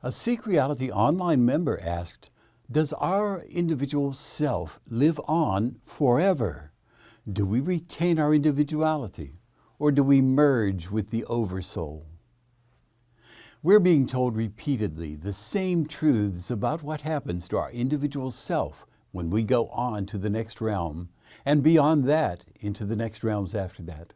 A Seek Reality online member asked, does our individual self live on forever? Do we retain our individuality, or do we merge with the Oversoul? We're being told repeatedly the same truths about what happens to our individual self when we go on to the next realm, and beyond that, into the next realms after that.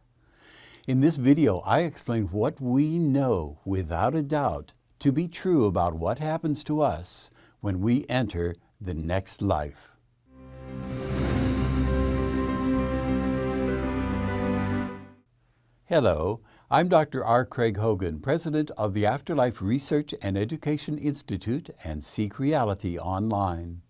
In this video, I explain what we know without a doubt to be true about what happens to us when we enter the next life. Hello, I'm Dr. R. Craig Hogan, President of the Afterlife Research and Education Institute and Seek Reality Online.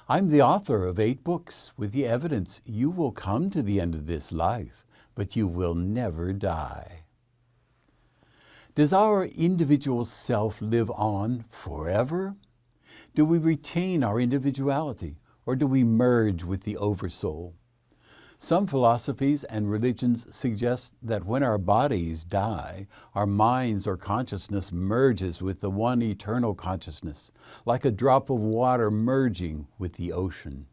I'm the author of 8 books with the evidence you will come to the end of this life, but you will never die. Does our individual self live on forever? Do we retain our individuality, or do we merge with the Oversoul? Some philosophies and religions suggest that when our bodies die, our minds or consciousness merges with the one eternal consciousness, like a drop of water merging with the ocean.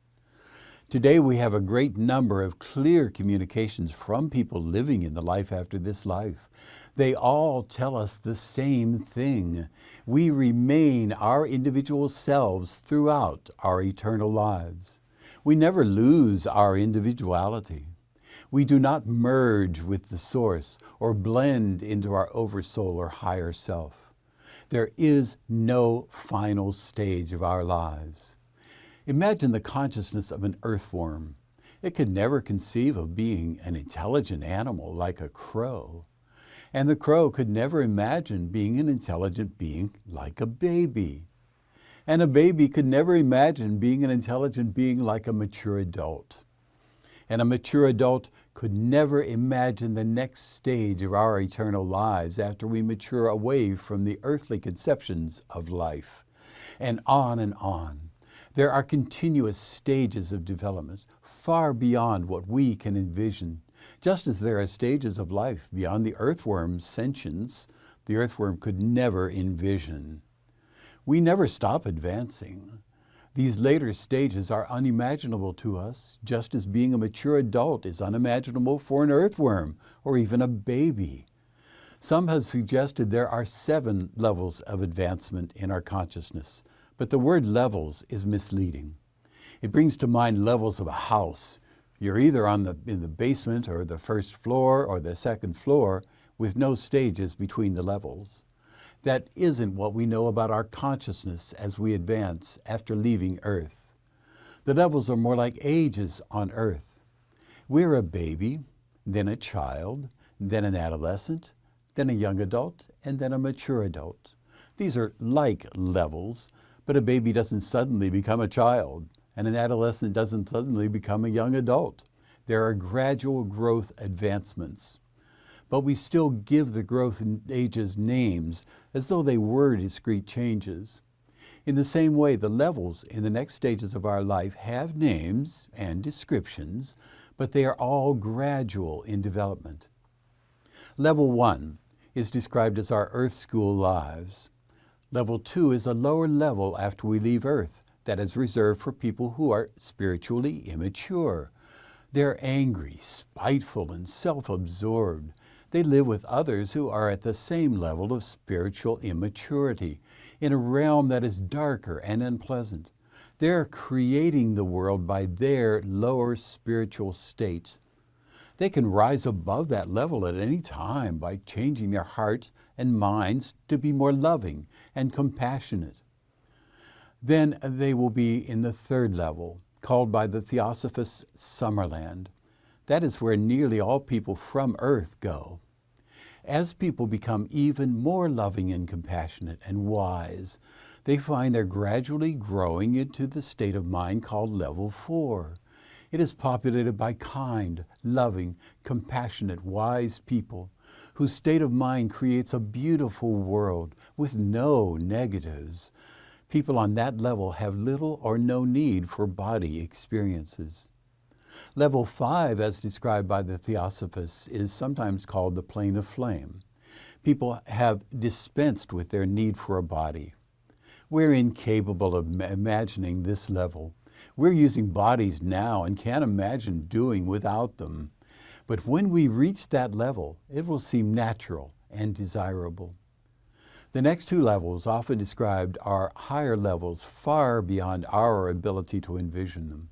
Today we have a great number of clear communications from people living in the life after this life. They all tell us the same thing. We remain our individual selves throughout our eternal lives. We never lose our individuality. We do not merge with the source or blend into our oversoul or higher self. There is no final stage of our lives. Imagine the consciousness of an earthworm. It could never conceive of being an intelligent animal like a crow. And the crow could never imagine being an intelligent being like a baby. And a baby could never imagine being an intelligent being like a mature adult. And a mature adult could never imagine the next stage of our eternal lives after we mature away from the earthly conceptions of life. And on and on. There are continuous stages of development far beyond what we can envision. Just as there are stages of life beyond the earthworm's sentience, the earthworm could never envision. We never stop advancing. These later stages are unimaginable to us, just as being a mature adult is unimaginable for an earthworm or even a baby. Some have suggested there are 7 levels of advancement in our consciousness, but the word levels is misleading. It brings to mind levels of a house. You're either in the basement or the first floor or the second floor with no stages between the levels. That isn't what we know about our consciousness as we advance after leaving Earth. The levels are more like ages on Earth. We're a baby, then a child, then an adolescent, then a young adult, and then a mature adult. These are like levels, but a baby doesn't suddenly become a child, and an adolescent doesn't suddenly become a young adult. There are gradual growth advancements. But we still give the growth ages names as though they were discrete changes. In the same way, the levels in the next stages of our life have names and descriptions, but they are all gradual in development. Level 1 is described as our Earth School lives. Level 2 is a lower level after we leave Earth that is reserved for people who are spiritually immature. They're angry, spiteful, and self-absorbed. They live with others who are at the same level of spiritual immaturity, in a realm that is darker and unpleasant. They're creating the world by their lower spiritual state. They can rise above that level at any time by changing their hearts and minds to be more loving and compassionate. Then they will be in the 3rd level, called by the Theosophists Summerland. That is where nearly all people from Earth go. As people become even more loving and compassionate and wise, they find they're gradually growing into the state of mind called Level 4. It is populated by kind, loving, compassionate, wise people whose state of mind creates a beautiful world with no negatives. People on that level have little or no need for body experiences. Level 5, as described by the Theosophists, is sometimes called the plane of flame. People have dispensed with their need for a body. We're incapable of imagining this level. We're using bodies now and can't imagine doing without them. But when we reach that level, it will seem natural and desirable. The next two levels, often described, are higher levels far beyond our ability to envision them.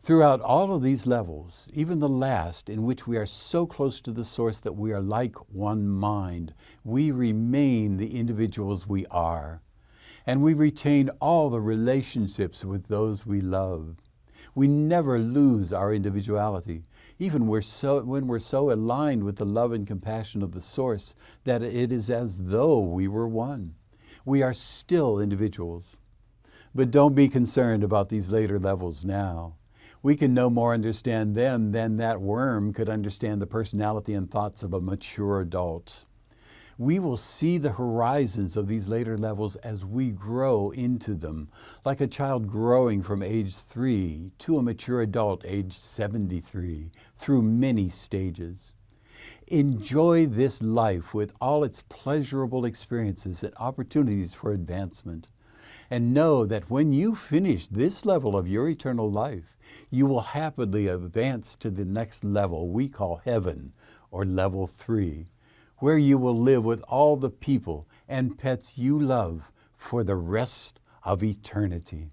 Throughout all of these levels, even the last, in which we are so close to the source that we are like one mind, we remain the individuals we are, and we retain all the relationships with those we love. We never lose our individuality, even when we're so aligned with the love and compassion of the source that it is as though we were one. We are still individuals. But don't be concerned about these later levels now. We can no more understand them than that worm could understand the personality and thoughts of a mature adult. We will see the horizons of these later levels as we grow into them, like a child growing from age 3 to a mature adult age 73, through many stages. Enjoy this life with all its pleasurable experiences and opportunities for advancement. And know that when you finish this level of your eternal life, you will happily advance to the next level we call heaven, or level 3, where you will live with all the people and pets you love for the rest of eternity.